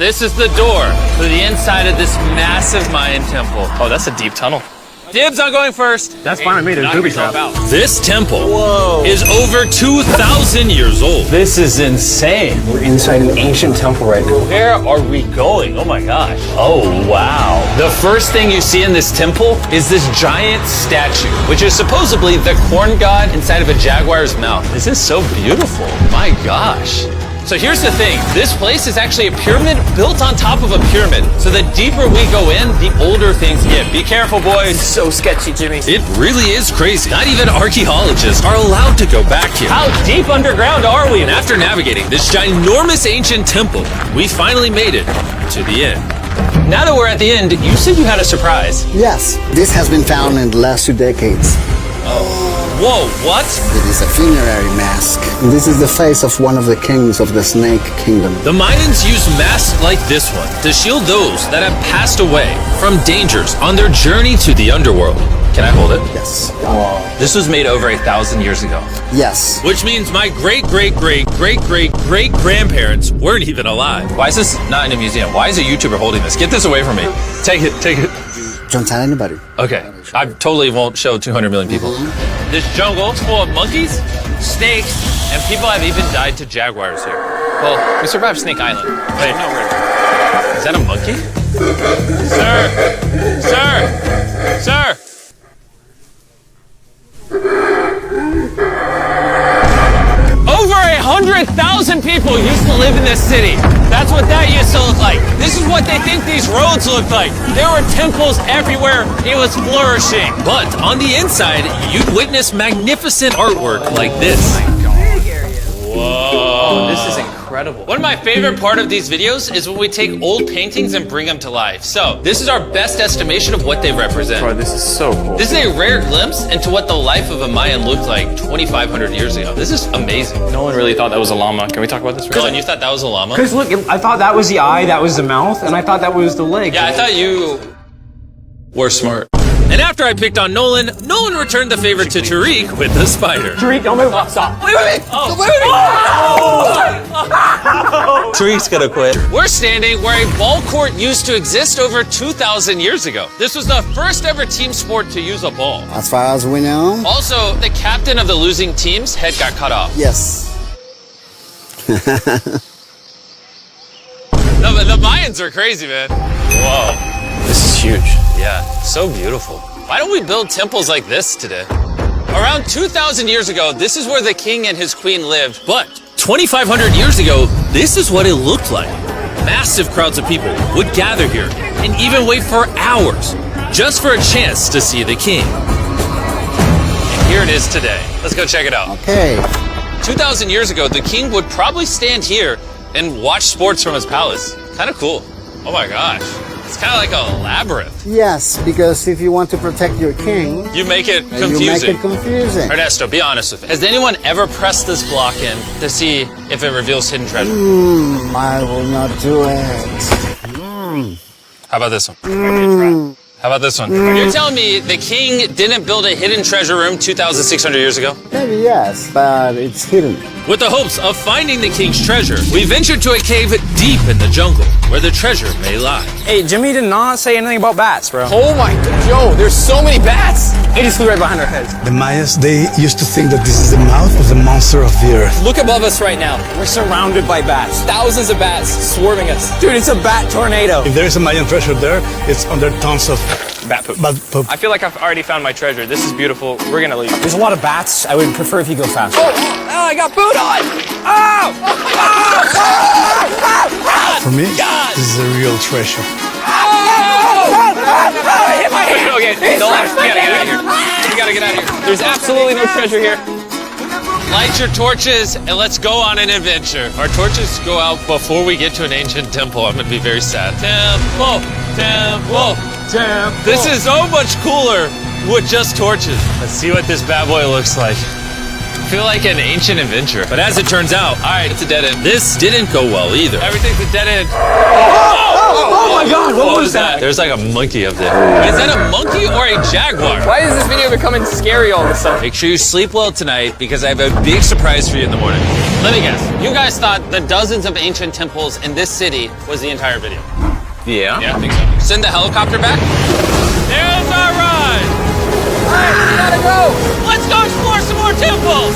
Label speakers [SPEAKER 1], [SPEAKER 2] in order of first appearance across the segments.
[SPEAKER 1] This is the door to the inside of this massive Mayan temple.
[SPEAKER 2] Oh, that's a deep tunnel.
[SPEAKER 1] Dibs on going first.
[SPEAKER 3] That's fine with me. There's booby traps.
[SPEAKER 1] This temple is over 2,000 years old. This is insane.
[SPEAKER 3] We're inside an ancient temple right now.
[SPEAKER 1] Where are we going? Oh my gosh. Oh, wow. The first thing you see in this temple is this giant statue, which is supposedly the corn god inside of a jaguar's mouth. This is so beautiful. My gosh. So here's the thing. This place is actually a pyramid built on top of a pyramid. So the deeper we go in, the older things get. Be careful, boys.
[SPEAKER 2] So sketchy, Jimmy.
[SPEAKER 1] It really is crazy. Not even archaeologists are allowed to go back here. How deep underground are we? And after navigating this ginormous ancient temple, we finally made it to the end. Now that we're at the end, you said you had a surprise.
[SPEAKER 4] Yes, this has been found in the last 2 decades.
[SPEAKER 1] Whoa, what?
[SPEAKER 4] It is a funerary mask. This is the face of one of the kings of the Snake Kingdom.
[SPEAKER 1] The Mayans used masks like this one to shield those that have passed away from dangers on their journey to the underworld. Can I hold it?
[SPEAKER 4] Yes.
[SPEAKER 1] This was made over 1,000 years ago.
[SPEAKER 4] Yes.
[SPEAKER 1] Which means my great-great-great-great-great-grandparents weren't even alive. Why is this not in a museum? Why is a YouTuber holding this? Get this away from me. Take it, take it.
[SPEAKER 4] Don't tell anybody.
[SPEAKER 1] Okay, I totally won't show 200 million people. This jungle is full of monkeys, snakes, and people have even died to jaguars here. Well, we survived Snake Island. Wait, no, wait. Is that a monkey? Sir! Sir! Sir! Over 100,000 people used to live in this city. That's what that used to look like. This is what they think these roads look like. There were temples everywhere. It was flourishing. But on the inside, you'd witness magnificent artwork like this. Whoa.
[SPEAKER 2] This is incredible.
[SPEAKER 1] One of my favorite part of these videos is when we take old paintings and bring them to life. So this is our best estimation of what they represent.
[SPEAKER 2] Bro, this is so cool.
[SPEAKER 1] This is a rare glimpse into what the life of a Mayan looked like 2,500 years ago. This is amazing.
[SPEAKER 2] No one really thought that was a llama. Can we talk about this?
[SPEAKER 1] Dylan, you thought that was a llama?
[SPEAKER 3] Because look, I thought that was the eye, that was the mouth, and I thought that was the leg.
[SPEAKER 1] Yeah, I thought you were smart. And after I picked on Nolan, Nolan returned the favor to Tariq with the spider.
[SPEAKER 3] Tariq, don't move. Stop.
[SPEAKER 2] Wait, wait, wait.
[SPEAKER 1] Oh.
[SPEAKER 2] Wait, wait, wait.
[SPEAKER 1] Tariq's gonna quit. We're standing where a ball court used to exist over 2,000 years ago. This was the first ever team sport to use a ball.
[SPEAKER 4] As far as we know.
[SPEAKER 1] Also, the captain of the losing team's head got cut off.
[SPEAKER 4] Yes.
[SPEAKER 1] No, but the Mayans are crazy, man. Whoa.
[SPEAKER 2] This is huge.
[SPEAKER 1] Yeah, so beautiful. Why don't we build temples like this today? Around 2,000 years ago, this is where the king and his queen lived. But 2,500 years ago, this is what it looked like. Massive crowds of people would gather here and even wait for hours just for a chance to see the king. And here it is today. Let's go check it out.
[SPEAKER 4] Okay.
[SPEAKER 1] 2,000 years ago, the king would probably stand here and watch sports from his palace. Kind of cool. Oh my gosh. It's kind of like a labyrinth.
[SPEAKER 4] Yes, because if you want to protect your king,
[SPEAKER 1] You make it confusing.
[SPEAKER 4] you make it confusing.
[SPEAKER 1] Ernesto, be honest with me. Has anyone ever pressed this block in to see if it reveals hidden treasure?
[SPEAKER 4] I will not do it.
[SPEAKER 1] How about this one? How about this one? You're telling me the king didn't build a hidden treasure room 2,600 years ago?
[SPEAKER 4] Maybe yes, but it's hidden.
[SPEAKER 1] With the hopes of finding the king's treasure, we ventured to a cave deep in the jungle where the treasure may lie.
[SPEAKER 3] Hey, Jimmy did not say anything about bats, bro.
[SPEAKER 2] Oh my god, yo, there's so many bats.
[SPEAKER 3] It just flew right behind our heads.
[SPEAKER 5] The Mayas, they used to think that this is the mouth of the monster of the earth.
[SPEAKER 2] Look above us right now.
[SPEAKER 3] We're surrounded by bats.
[SPEAKER 2] Thousands of bats swarming us.
[SPEAKER 3] Dude, it's a bat tornado.
[SPEAKER 5] If there is a Mayan treasure there, it's under tons of
[SPEAKER 2] Bat poop.
[SPEAKER 5] bad poop.
[SPEAKER 2] I feel like I've already found my treasure. This is beautiful. We're gonna leave.
[SPEAKER 3] There's a lot of bats. I would prefer if you go fast.
[SPEAKER 2] Oh, I got food on! Oh!
[SPEAKER 5] For me, this is a real treasure.
[SPEAKER 2] Okay, Nolan, we gotta get out of here. We gotta get out of here. There's absolutely no treasure here.
[SPEAKER 1] Light your torches and let's go on an adventure. Our torches go out before we get to an ancient temple. I'm gonna be very sad. Temple, temple, temple. This is so much cooler with just torches. Let's see what this bad boy looks like. I feel like an ancient adventure. But as it turns out, all right, it's a dead end. This didn't go well either. Everything's a dead end.
[SPEAKER 3] Oh my god, what was that?
[SPEAKER 1] There's like a monkey up there. Is that a monkey or a jaguar?
[SPEAKER 2] Why is this video becoming scary all of a sudden?
[SPEAKER 1] Make sure you sleep well tonight because I have a big surprise for you in the morning. Let me guess. You guys thought the dozens of ancient temples in this city was the entire video.
[SPEAKER 2] Yeah.
[SPEAKER 1] Yeah, I think so. Send the helicopter back. There's our ride.
[SPEAKER 2] Alright, we gotta go.
[SPEAKER 1] Let's go explore some more temples.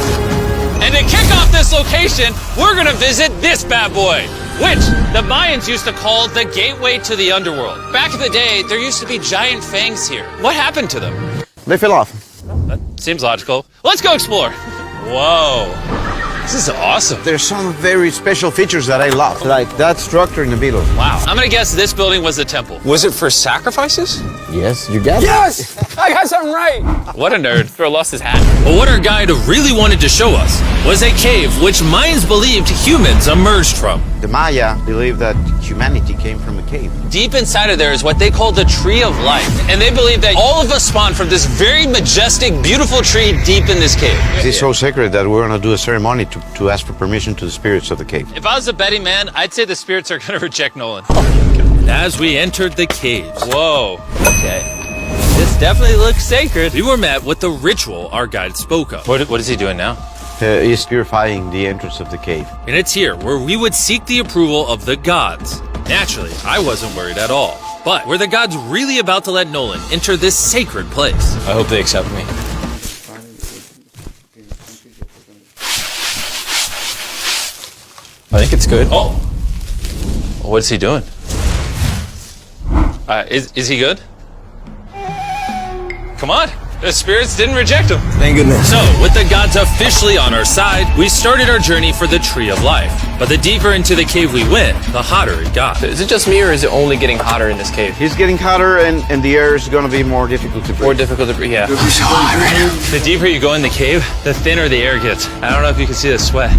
[SPEAKER 1] And to kick off this location, we're gonna visit this bad boy, which the Mayans used to call the gateway to the underworld. Back in the day, there used to be giant fangs here. What happened to them?
[SPEAKER 4] They fell off.
[SPEAKER 1] That seems logical. Let's go explore. Whoa. This is awesome.
[SPEAKER 6] There's some very special features that I love, like that structure in the middle.
[SPEAKER 1] Wow. I'm gonna guess this building was a temple.
[SPEAKER 2] Was it for sacrifices?
[SPEAKER 4] Yes, you got it.
[SPEAKER 2] Yes! I got something right.
[SPEAKER 1] What a nerd.
[SPEAKER 2] Throw lost his hat.
[SPEAKER 7] But what our guide really wanted to show us was a cave which Mayans believed humans emerged from.
[SPEAKER 6] The Maya believed that humanity came from a cave.
[SPEAKER 1] Deep inside of there is what they call the Tree of Life. And they believe that all of us spawned from this very majestic, beautiful tree deep in this cave.
[SPEAKER 6] It's so sacred that we're gonna do a ceremony to ask for permission to the spirits of the cave.
[SPEAKER 1] If I was a betting man, I'd say the spirits are gonna reject Nolan.
[SPEAKER 7] As we entered the caves,
[SPEAKER 1] Whoa. Okay. This definitely looks sacred.
[SPEAKER 7] we were met with the ritual our guide spoke of.
[SPEAKER 1] What is he doing now?
[SPEAKER 6] He's purifying the entrance of the cave.
[SPEAKER 7] And it's here where we would seek the approval of the gods. Naturally, I wasn't worried at all. But were the gods really about to let Nolan enter this sacred place?
[SPEAKER 2] I hope they accept me. I think it's good.
[SPEAKER 1] Oh. What is he doing? Is he good? Come on. The spirits didn't reject him.
[SPEAKER 5] Thank goodness.
[SPEAKER 7] So, with the gods officially on our side, we started our journey for the Tree of Life. But the deeper into the cave we went, the hotter it got.
[SPEAKER 2] Is it just me or is it only getting hotter in this cave?
[SPEAKER 6] He's getting hotter and the air is gonna be more difficult to breathe.
[SPEAKER 2] More difficult to breathe, yeah.
[SPEAKER 1] The deeper you go in the cave, the thinner the air gets. I don't know if you can see the sweat.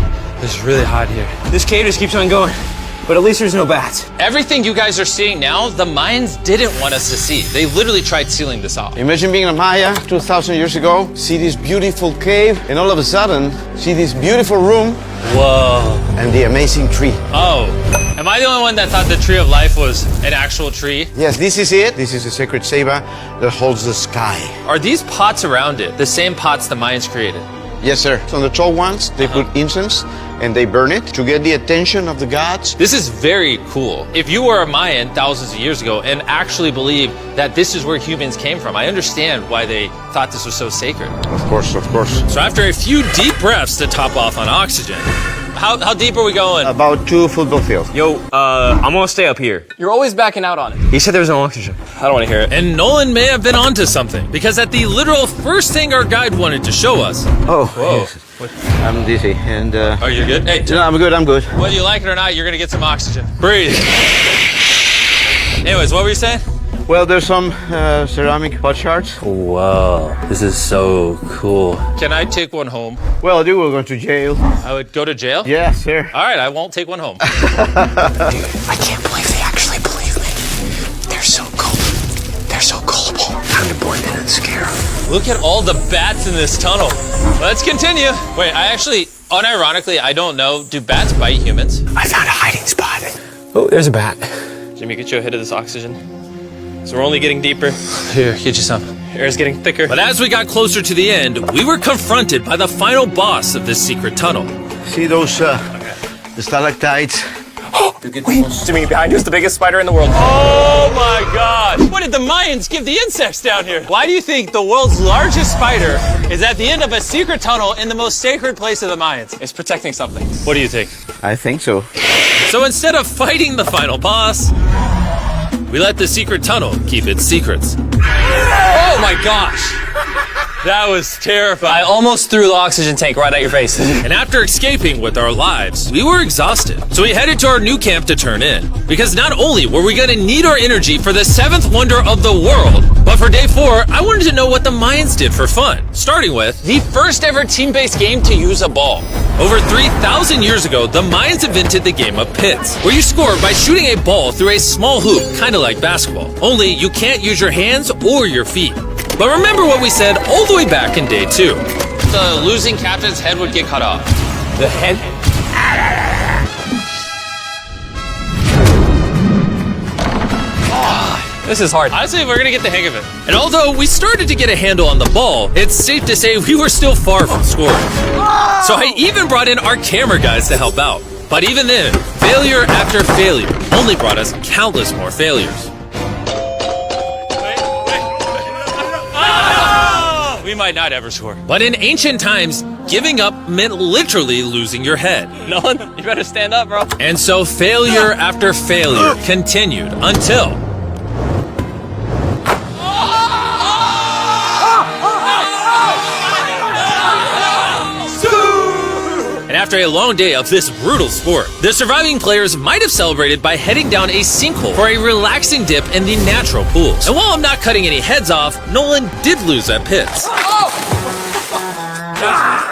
[SPEAKER 1] It's really hot here.
[SPEAKER 3] This cave just keeps on going. But at least there's no bats.
[SPEAKER 1] Everything you guys are seeing now, the Mayans didn't want us to see. They literally tried sealing this off.
[SPEAKER 6] Imagine being a Maya 2,000 years ago, see this beautiful cave, and all of a sudden, see this beautiful room
[SPEAKER 1] Whoa.
[SPEAKER 6] and the amazing tree.
[SPEAKER 1] Oh. Am I the only one that thought the Tree of Life was an actual tree?
[SPEAKER 6] Yes, this is it. This is a sacred ceiba that holds the sky.
[SPEAKER 1] Are these pots around it the same pots the Mayans created?
[SPEAKER 6] Yes, sir. On the tall ones, they put incense and they burn it to get the attention of the gods.
[SPEAKER 1] This is very cool. If you were a Mayan thousands of years ago and actually believed that this is where humans came from, I understand why they thought this was so sacred.
[SPEAKER 6] Of course, of course.
[SPEAKER 7] So after a few deep breaths to top off on oxygen,
[SPEAKER 1] How deep are we going?
[SPEAKER 6] About 2 football fields.
[SPEAKER 3] Yo, I'm gonna stay up here.
[SPEAKER 2] You're always backing out on it.
[SPEAKER 3] He said there's no oxygen.
[SPEAKER 2] I don't want to hear it.
[SPEAKER 7] and Nolan may have been onto something, because at the literal first thing our guide wanted to show us,
[SPEAKER 6] Oh, yes. I'm dizzy and...
[SPEAKER 1] Are you good? Hey,
[SPEAKER 6] No, I'm good, I'm good.
[SPEAKER 1] whether you like it or not, you're gonna get some oxygen. Breathe. Anyways, what were you saying?
[SPEAKER 6] Well, there's some ceramic pot shards.
[SPEAKER 1] Whoa, this is so cool. Can I take one home?
[SPEAKER 6] Well, you will go to jail.
[SPEAKER 1] I would go to jail?
[SPEAKER 6] Yes, sir.
[SPEAKER 1] All right, I won't take one home.
[SPEAKER 5] I can't believe they actually believe me. They're so cool. They're so gullible. Time to blend in and scare them.
[SPEAKER 1] Look at all the bats in this tunnel. Let's continue. Wait, unironically, I don't know. Do bats bite humans?
[SPEAKER 5] I found a hiding spot. Oh, there's a bat.
[SPEAKER 2] Jimmy, get you a hit of this oxygen. So we're only getting deeper.
[SPEAKER 1] Here, get you some.
[SPEAKER 2] Air's getting thicker.
[SPEAKER 7] but as we got closer to the end, we were confronted by the final boss of this secret tunnel.
[SPEAKER 6] See those the stalactites?
[SPEAKER 2] Jimmy, behind you is the biggest spider in the world.
[SPEAKER 1] Oh my God! What did the Mayans give the insects down here? Why do you think the world's largest spider is at the end of a secret tunnel in the most sacred place of the Mayans?
[SPEAKER 2] It's protecting something.
[SPEAKER 1] What do you think?
[SPEAKER 6] I think so.
[SPEAKER 7] So instead of fighting the final boss, we let the secret tunnel keep its secrets.
[SPEAKER 1] Oh my gosh! That was
[SPEAKER 2] I
[SPEAKER 1] terrifying.
[SPEAKER 2] almost threw the oxygen tank right at your face.
[SPEAKER 7] And after escaping with our lives, we were exhausted. So we headed to our new camp to turn in. Because not only were we gonna need our energy for the 7th wonder of the world, but for day 4, I wanted to know what the Mayans did for fun. Starting with,
[SPEAKER 1] The first ever team-based game to use a ball.
[SPEAKER 7] over 3,000 years ago, the Mayans invented the game of pits, where you score by shooting a ball through a small hoop, kinda like basketball. Only you can't use your hands or your feet. But remember what we said all the way back in day 2.
[SPEAKER 1] The losing captain's head would get cut off.
[SPEAKER 2] The head? This is hard.
[SPEAKER 1] Honestly, we're gonna get the hang of it.
[SPEAKER 7] And although we started to get a handle on the ball, it's safe to say we were still far from scoring. So I even brought in our camera guys to help out. But even then, failure after failure only brought us countless more failures.
[SPEAKER 1] We might not ever score.
[SPEAKER 7] But in ancient times, giving up meant literally losing your head.
[SPEAKER 2] Nolan, you better stand up, bro.
[SPEAKER 7] And so failure after failure continued until... And after a long day of this brutal sport, the surviving players might have celebrated by heading down a sinkhole for a relaxing dip in the natural pools. And while I'm not cutting any heads off, Nolan did lose at pits.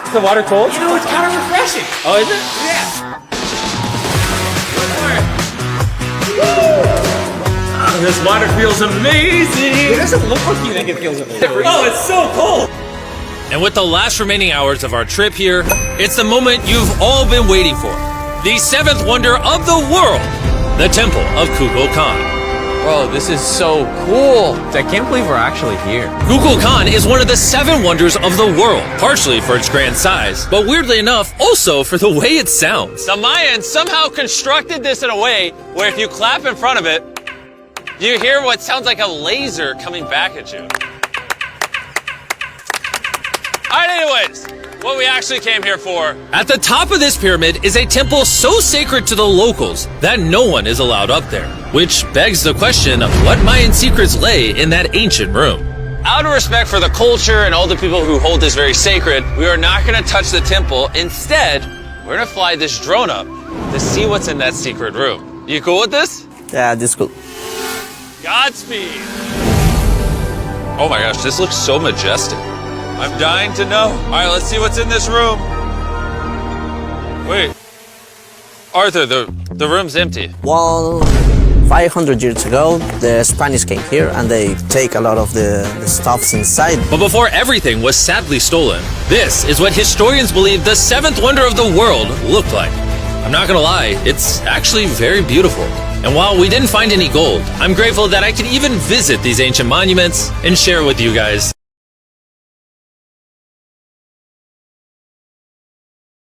[SPEAKER 2] Is the water cold?
[SPEAKER 3] You know, it's kind of refreshing.
[SPEAKER 2] Oh, is it?
[SPEAKER 1] This water feels amazing.
[SPEAKER 3] It doesn't look like you think it feels amazing.
[SPEAKER 1] Oh, it's so cold.
[SPEAKER 7] And with the last remaining hours of our trip here, it's the moment you've all been waiting for. The seventh wonder of the world, the Temple of Kukulkan.
[SPEAKER 2] Bro, this is so cool.
[SPEAKER 3] I can't believe we're actually here.
[SPEAKER 7] Kukulkan is one of the 7 wonders of the world, partially for its grand size, but weirdly enough, also for the way it sounds.
[SPEAKER 1] The Mayans somehow constructed this in a way where if you clap in front of it, you hear what sounds like a laser coming back at you. All right, anyways, what we actually came here for.
[SPEAKER 7] At the top of this pyramid is a temple so sacred to the locals that no one is allowed up there, which begs the question of what Mayan secrets lay in that ancient room.
[SPEAKER 1] Out of respect for the culture and all the people who hold this very sacred, we are not going to touch the temple. Instead, we're going to fly this drone up to see what's in that secret room. You cool with this?
[SPEAKER 4] Yeah, this cool.
[SPEAKER 1] Godspeed. Oh my gosh, this looks so majestic. I'm dying to know. All right, let's see what's in this room. Wait. Arthur, the room's empty.
[SPEAKER 8] Well, 500 years ago, the Spanish came here and they take a lot of the stuffs inside.
[SPEAKER 7] But before everything was sadly stolen, this is what historians believe the 7th wonder of the world looked like. I'm not gonna lie, it's actually very beautiful. And while we didn't find any gold, I'm grateful that I could even visit these ancient monuments and share with you guys